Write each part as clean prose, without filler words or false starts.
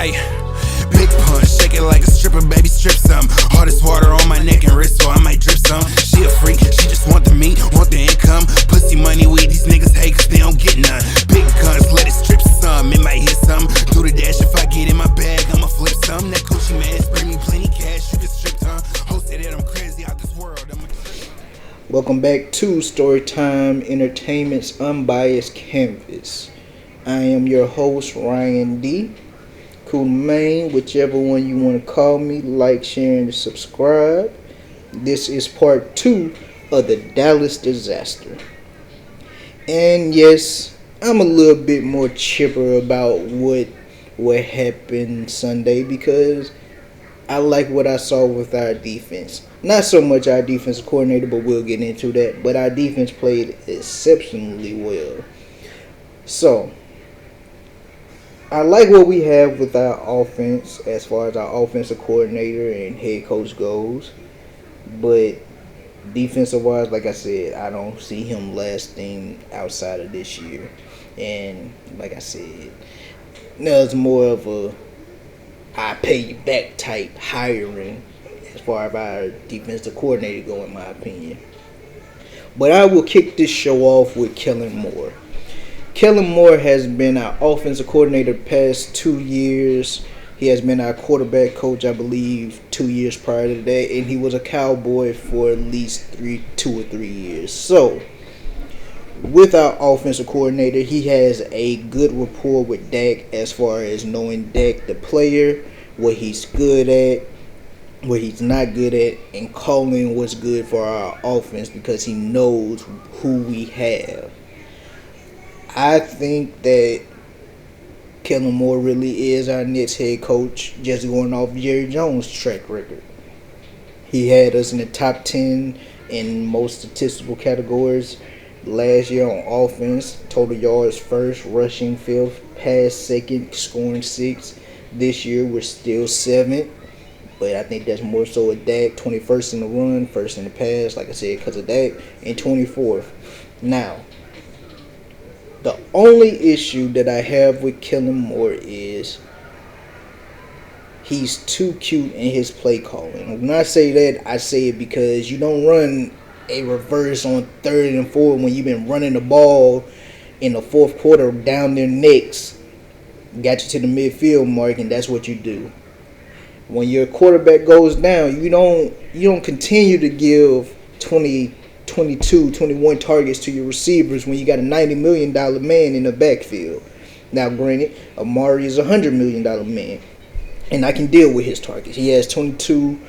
Ayy, big punch, shake it like a stripper, baby, strip some. Hardest water on my neck and wrist, so I might drip some. She a freak, she just want the meat, want the income. Pussy money, weed, these niggas hate cause they don't get none. Big guns, let it strip some, it might hit some. Do the dash if I get in my bag, I'ma flip some. That Gucci man bring me plenty cash, you can strip some. Host say that I'm crazy out this world, Welcome back to Storytime Entertainment's Unbiased Canvas. I am your host, Ryan D. Cool Main, whichever one you want to call me. Like, share, and subscribe. This is part 2 of the Dallas disaster. And yes, I'm a little bit more chipper about what happened Sunday because I like what I saw with our defense. Not so much our defensive coordinator, but we'll get into that. But our defense played exceptionally well. So, I like what we have with our offense as far as our offensive coordinator and head coach goes. But defensive-wise, like I said, I don't see him lasting outside of this year. And like I said, there's more of a I pay you back type hiring as far as our defensive coordinator go, in my opinion. But I will kick this show off with Kellen Moore. Kellen Moore has been our offensive coordinator the past 2 years. He has been our quarterback coach, I believe, 2 years prior to that. And he was a Cowboy for at least 2 or 3 years. So, with our offensive coordinator, he has a good rapport with Dak as far as knowing Dak, the player, what he's good at, what he's not good at, and calling what's good for our offense because he knows who we have. I think that Kellen Moore really is our next head coach, just going off Jerry Jones' track record. He had us in the top 10 in most statistical categories last year on offense. Total yards first, rushing fifth, pass second, scoring sixth. This year we're still 7th, but I think that's more so with Dak. 21st in the run, first in the pass, like I said, because of Dak, and 24th. Now, the only issue that I have with Kellen Moore is he's too cute in his play calling. When I say that, I say it because you don't run a reverse on 3rd and 4 when you've been running the ball in the fourth quarter down their necks. Got you to the midfield mark, and that's what you do. When your quarterback goes down, you don't continue to give 20, 22, 21 targets to your receivers when you got a $90 million man in the backfield. Now, granted, Amari is a $100 million man, and I can deal with his targets. He has 22.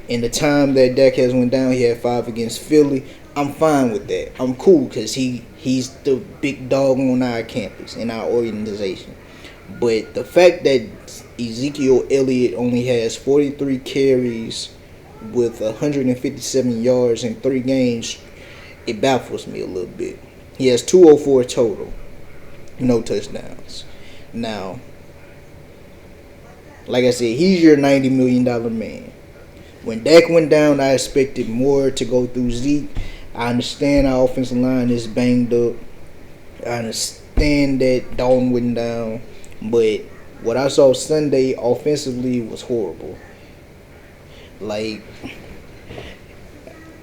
In the time that Dak has went down, he had 5 against Philly. I'm fine with that. I'm cool because he's the big dog on our campus, in our organization. But the fact that Ezekiel Elliott only has 43 carries with 157 yards in 3 games, it baffles me a little bit. He has 204 total, no touchdowns. Now, like I said, he's your $90 million man. When Dak went down, I expected more to go through Zeke. I understand our offensive line is banged up. I understand that Dalton went down. But what I saw Sunday offensively was horrible. Like,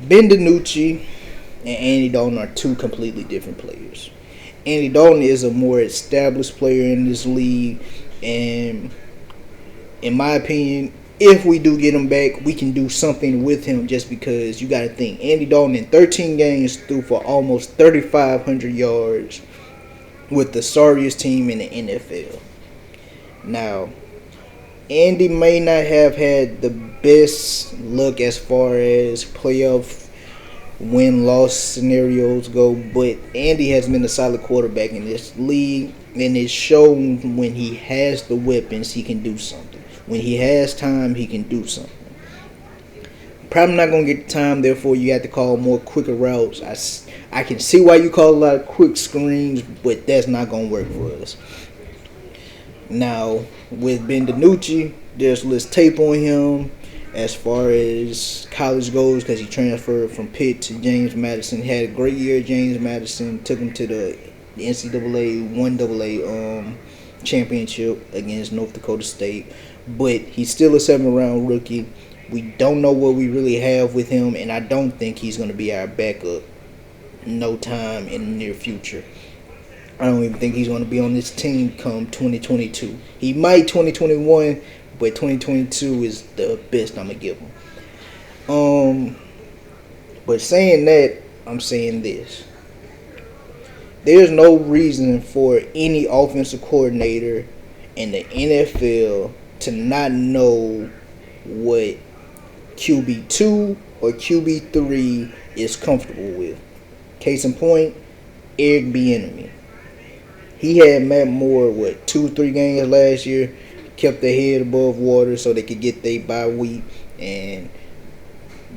Ben DiNucci and Andy Dalton are 2 completely different players. Andy Dalton is a more established player in this league. And in my opinion, if we do get him back, we can do something with him just because you got to think. Andy Dalton in 13 games threw for almost 3,500 yards with the sorriest team in the NFL. Now, Andy may not have had the best look as far as playoff win-loss scenarios go, but Andy has been a solid quarterback in this league, and it's shown when he has the weapons, he can do something. When he has time, he can do something. Probably not going to get the time, therefore you have to call more quicker routes. I can see why you call a lot of quick screens, but that's not going to work for us. Now, with Ben DiNucci, there's less tape on him as far as college goes because he transferred from Pitt to James Madison. He had a great year at James Madison, took him to the NCAA, 1AA championship against North Dakota State, but he's still a 7th-round rookie. We don't know what we really have with him, and I don't think he's going to be our backup no time in the near future. I don't even think he's going to be on this team come 2022. He might 2021, but 2022 is the best I'm going to give him. But saying that, I'm saying this. There's no reason for any offensive coordinator in the NFL to not know what QB2 or QB3 is comfortable with. Case in point, Eric Bieniemy. He had Matt Moore, 2-3 games last year, kept their head above water so they could get their bye week, and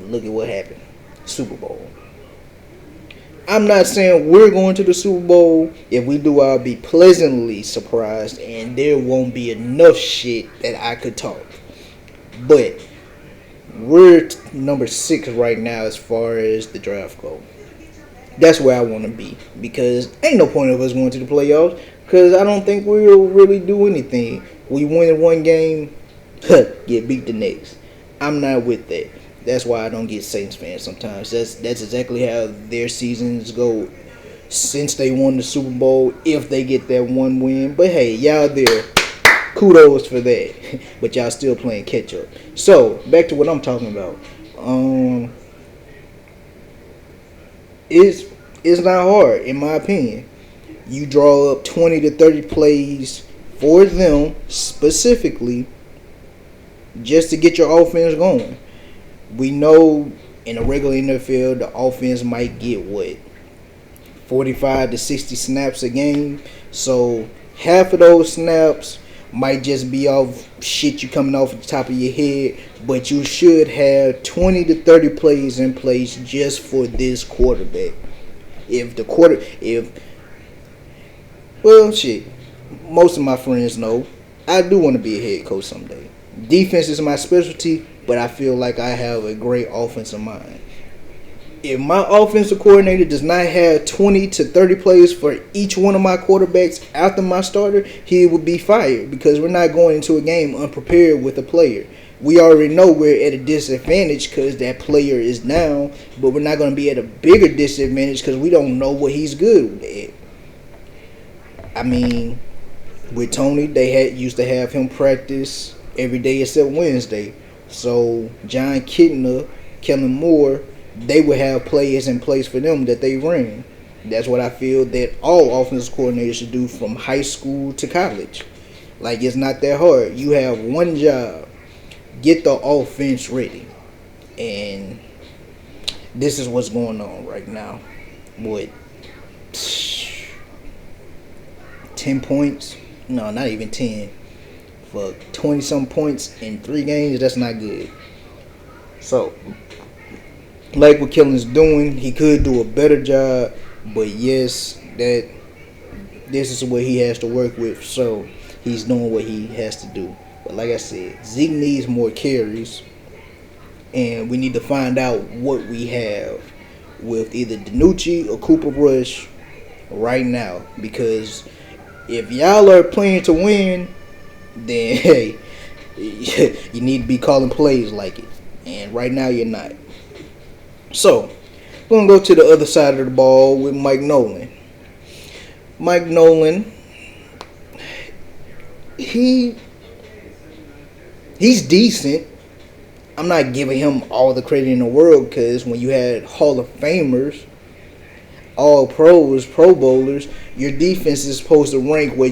look at what happened. Super Bowl. I'm not saying we're going to the Super Bowl. If we do, I'll be pleasantly surprised, and there won't be enough shit that I could talk. But we're number 6 right now as far as the draft goes. That's where I want to be, because ain't no point of us going to the playoffs, because I don't think we'll really do anything. We win one game, get beat the next. I'm not with that. That's why I don't get Saints fans sometimes. That's exactly how their seasons go since they won the Super Bowl, if they get that one win. But hey, y'all there. Kudos for that. But y'all still playing catch up. So, back to what I'm talking about. It's not hard, in my opinion. You draw up 20 to 30 plays for them specifically just to get your offense going. We know in a regular NFL, the offense might get 45 to 60 snaps a game. So half of those snaps might just be off shit you coming off the top of your head, but you should have 20 to 30 plays in place just for this quarterback. Most of my friends know I do want to be a head coach someday. Defense is my specialty, but I feel like I have a great offensive mind. If my offensive coordinator does not have 20 to 30 plays for each one of my quarterbacks after my starter, he would be fired, because we're not going into a game unprepared with a player. We already know we're at a disadvantage because that player is down, but we're not going to be at a bigger disadvantage because we don't know what he's good at. I mean, with Tony, they used to have him practice every day except Wednesday. So John Kitna, Kellen Moore, they would have players in place for them that they ran. That's what I feel that all offensive coordinators should do from high school to college. Like, it's not that hard. You have one job. Get the offense ready. And this is what's going on right now. What? 10 points? No, not even 10. For 20-some points in 3 games, that's not good. So, like what Kellen's doing, he could do a better job. But yes, this is what he has to work with. So, he's doing what he has to do. But like I said, Zeke needs more carries. And we need to find out what we have with either DiNucci or Cooper Rush right now. Because if y'all are playing to win, then hey, you need to be calling plays like it. And right now you're not. So, we're going to go to the other side of the ball with Mike Nolan. Mike Nolan, he's decent. I'm not giving him all the credit in the world, because when you had Hall of Famers, all pros, Pro Bowlers, your defense is supposed to rank where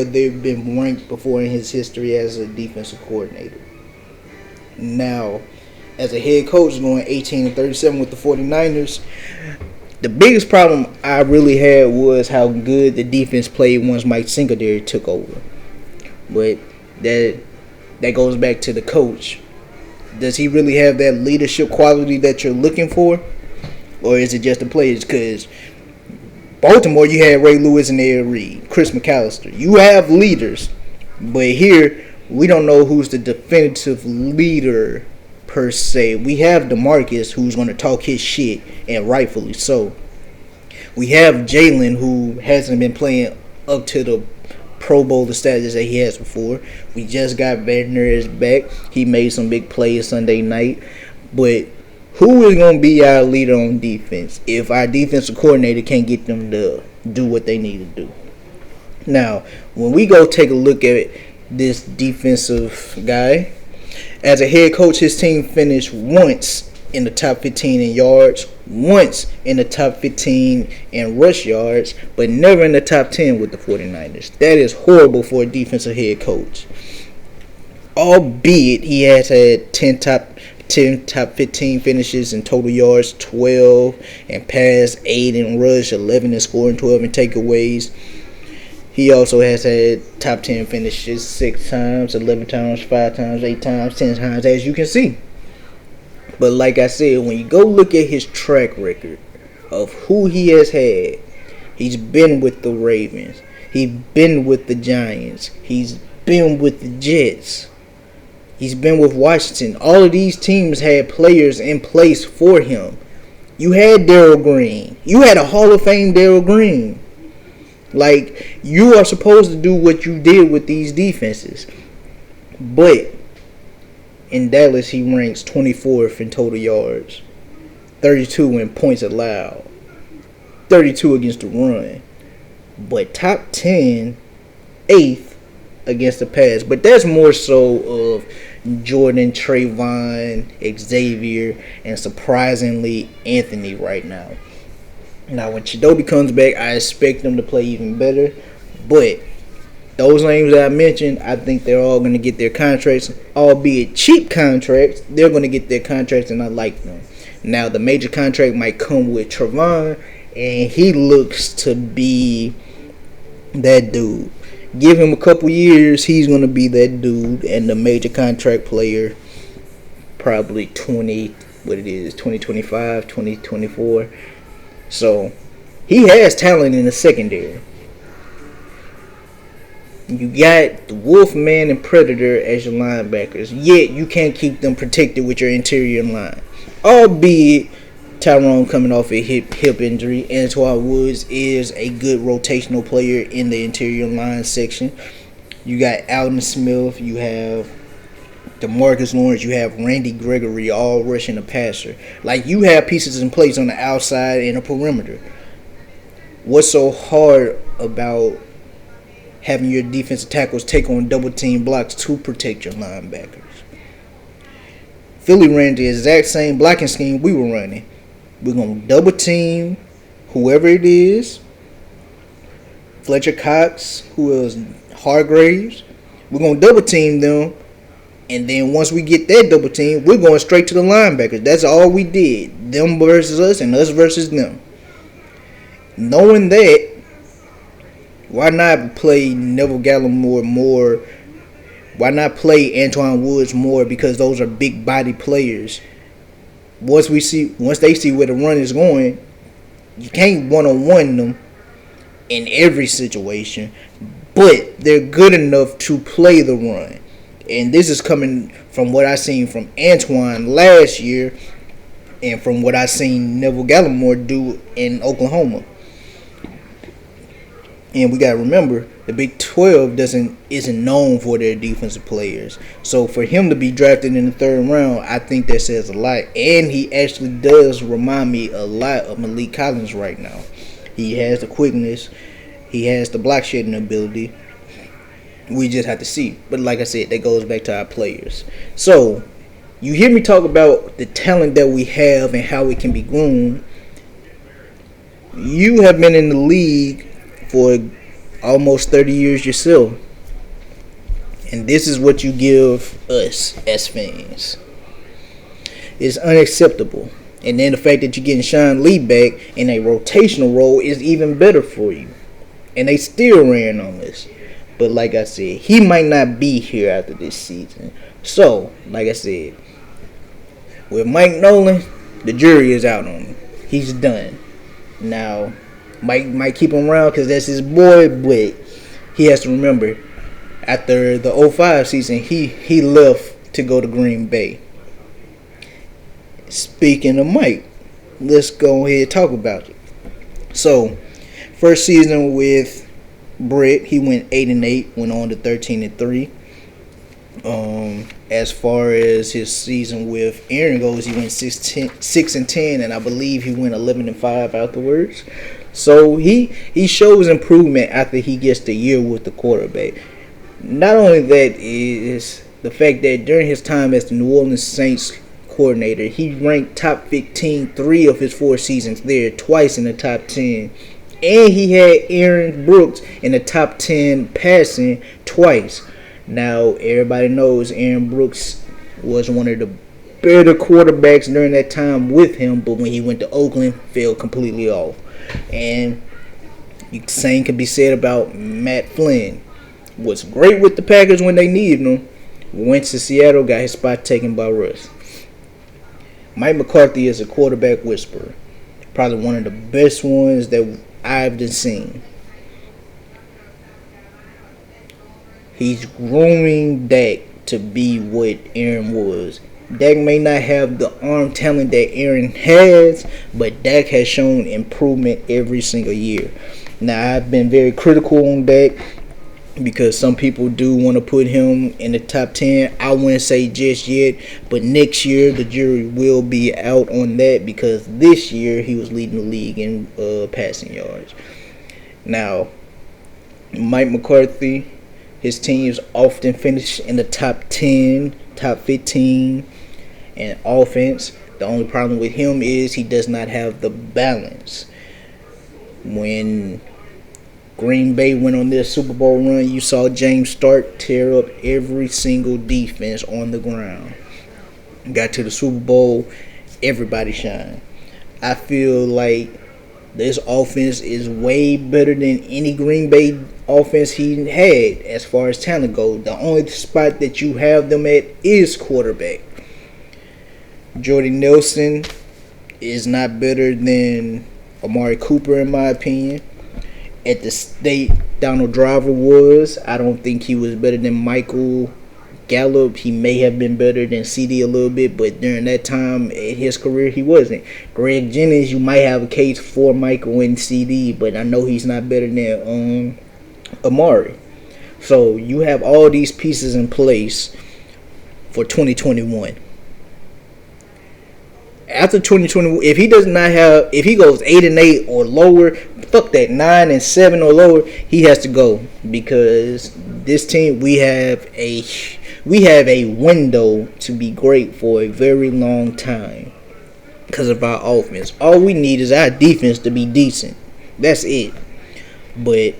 they've been ranked before in his history as a defensive coordinator. Now, as a head coach going 18-37 with the 49ers, the biggest problem I really had was how good the defense played once Mike Singletary took over. But that goes back to the coach. Does he really have that leadership quality that you're looking for? Or is it just the players? Because Baltimore, you had Ray Lewis and Ed Reed, Chris McAllister. You have leaders. But here, we don't know who's the definitive leader per se. We have DeMarcus, who's going to talk his shit, and rightfully so. We have Jalen, who hasn't been playing up to the Pro Bowler status that he has before. We just got Veterinarius back. He made some big plays Sunday night. But who is going to be our leader on defense if our defensive coordinator can't get them to do what they need to do? Now, when we go take a look at this defensive guy, as a head coach, his team finished once in the top 15 in yards, once in the top 15 in rush yards, but never in the top 10 with the 49ers. That is horrible for a defensive head coach. Albeit he has had 10 top 15 finishes in total yards, 12 and pass, 8 in rush, 11 in scoring, 12 in takeaways. He also has had top 10 finishes 6 times, 11 times, 5 times, 8 times, 10 times, as you can see. But like I said, when you go look at his track record of who he has had, he's been with the Ravens. He's been with the Giants. He's been with the Jets. He's been with Washington. All of these teams had players in place for him. You had Darryl Green. You had a Hall of Fame Darryl Green. Like, you are supposed to do what you did with these defenses. But in Dallas, he ranks 24th in total yards, 32 in points allowed, 32 against the run, but top 10, 8th against the pass. But that's more so of Jordan, Trayvon, Xavier, and surprisingly Anthony right now. Now, when Chidobe comes back, I expect them to play even better. But those names that I mentioned, I think they're all going to get their contracts, albeit cheap contracts. They're going to get their contracts, and I like them. Now, the major contract might come with Trayvon, and he looks to be that dude. Give him a couple years, he's going to be that dude, and the major contract player, probably 2025, 2024. So, he has talent in the secondary. You got the Wolfman and Predator as your linebackers, yet you can't keep them protected with your interior line. Albeit Tyrone coming off a hip injury, Antoine Woods is a good rotational player in the interior line section. You got Alden Smith, you have DeMarcus Lawrence, you have Randy Gregory, all rushing the passer. Like, you have pieces in place on the outside and the perimeter. What's so hard about having your defensive tackles take on double team blocks to protect your linebackers? Philly ran the exact same blocking scheme we were running. We're going to double team whoever it is. Fletcher Cox, who else? Hargraves. We're going to double team them. And then once we get that double team, we're going straight to the linebackers. That's all we did. Them versus us and us versus them. Knowing that, why not play Neville Gallimore more? Why not play Antoine Woods more? Because those are big body players. Once they see where the run is going, you can't one-on-one them in every situation. But they're good enough to play the run. And this is coming from what I seen from Antoine last year and from what I seen Neville Gallimore do in Oklahoma. And we gotta remember, the Big 12 isn't known for their defensive players. So for him to be drafted in the 3rd round, I think that says a lot. And he actually does remind me a lot of Malik Collins right now. He has the quickness, he has the block shedding ability. We just have to see. But like I said, that goes back to our players. So, you hear me talk about the talent that we have and how it can be groomed. You have been in the league for almost 30 years yourself. And this is what you give us as fans. It's unacceptable. And then the fact that you're getting Sean Lee back in a rotational role is even better for you. And they still ran on this. But like I said, he might not be here after this season. So, like I said, with Mike Nolan, the jury is out on him. He's done. Now, Mike might keep him around because that's his boy, but he has to remember, after the 05 season, he left to go to Green Bay. Speaking of Mike, let's go ahead and talk about it. So, first season with Brett, he went 8-8, went on to 13-3. As far as his season with Aaron goes, he went 6-10, and I believe he went 11-5 afterwards. So he shows improvement after he gets the year with the quarterback. Not only that is the fact that during his time as the New Orleans Saints coordinator, he ranked top 15 3 of his 4 seasons there, twice in the top 10. And he had Aaron Brooks in the top 10 passing twice. Now, everybody knows Aaron Brooks was one of the better quarterbacks during that time with him, but when he went to Oakland, fell completely off. And the same can be said about Matt Flynn. Was great with the Packers when they needed him. Went to Seattle, got his spot taken by Russ. Mike McCarthy is a quarterback whisperer. Probably one of the best ones that I've seen. He's grooming Dak to be what Aaron was. Dak may not have the arm talent that Aaron has, but Dak has shown improvement every single year. Now, I've been very critical on Dak because some people do want to put him in the top 10. I wouldn't say just yet, but next year the jury will be out on that because this year he was leading the league in passing yards. Now, Mike McCarthy, his teams often finish in the top 10, top 15 in offense. The only problem with him is he does not have the balance. When Green Bay went on their Super Bowl run, you saw James Stark tear up every single defense on the ground. Got to the Super Bowl, everybody shined. I feel like this offense is way better than any Green Bay offense he had as far as talent goes. The only spot that you have them at is quarterback. Jordy Nelson is not better than Amari Cooper in my opinion. At the state Donald Driver was, I don't think he was better than Michael Gallup. He may have been better than CD a little bit, but during that time in his career, he wasn't. Greg Jennings, you might have a case for Michael and CD, but I know he's not better than Amari. So you have all these pieces in place for 2021. After 2021, if he does not have, if he goes 8-8 or lower, fuck that, 9-7 or lower, he has to go because this team we have a window to be great for a very long time because of our offense. All we need is our defense to be decent. That's it. But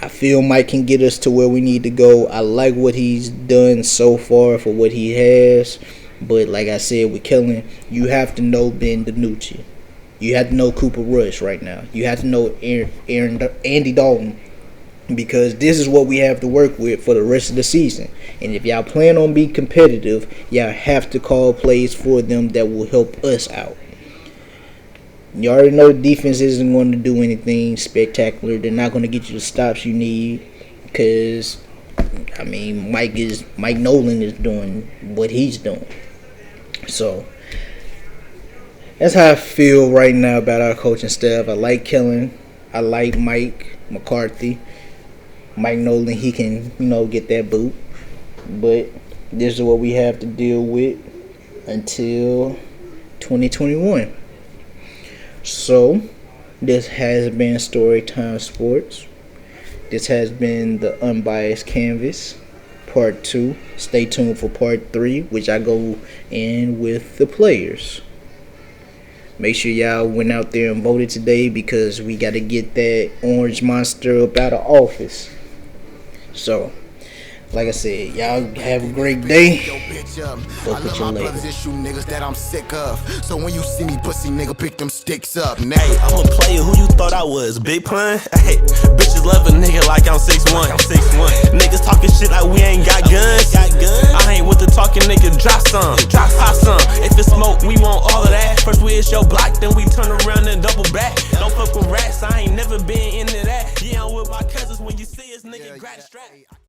I feel Mike can get us to where we need to go. I like what he's done so far for what he has. But like I said with Kellen, you have to know Ben DiNucci. You have to know Cooper Rush right now. You have to know Andy Dalton. Because this is what we have to work with for the rest of the season. And if y'all plan on being competitive, y'all have to call plays for them that will help us out. You already know the defense isn't going to do anything spectacular. They're not going to get you the stops you need. Because, I mean, Mike Nolan is doing what he's doing. So, that's how I feel right now about our coaching staff. I like Kellen. I like Mike McCarthy. Mike Nolan, he can, get that boot. But this is what we have to deal with until 2021. So, this has been Storytime Sports. This has been the Unbiased Canvas, Part 2. Stay tuned for Part 3, which I go in with the players. Make sure y'all went out there and voted today because we got to get that orange monster up out of office. So, like I said, y'all have a great day. Fuck with you later. Issue niggas that I'm sick of. So when you see me pussy nigga pick them sticks up. Hey, I'm a player who you thought I was. Big pun? Hey, bitches love a nigga like I'm 6'1". Niggas talking shit like we ain't got guns. I ain't with the talking, nigga. Drop some, drop hot some. If it's smoke, we want all of that. First we hit your block, then we turn around and double back. Don't fuck with rats, I ain't never been into that. Yeah, I'm with my cousins. When you see us, nigga, grab the strap.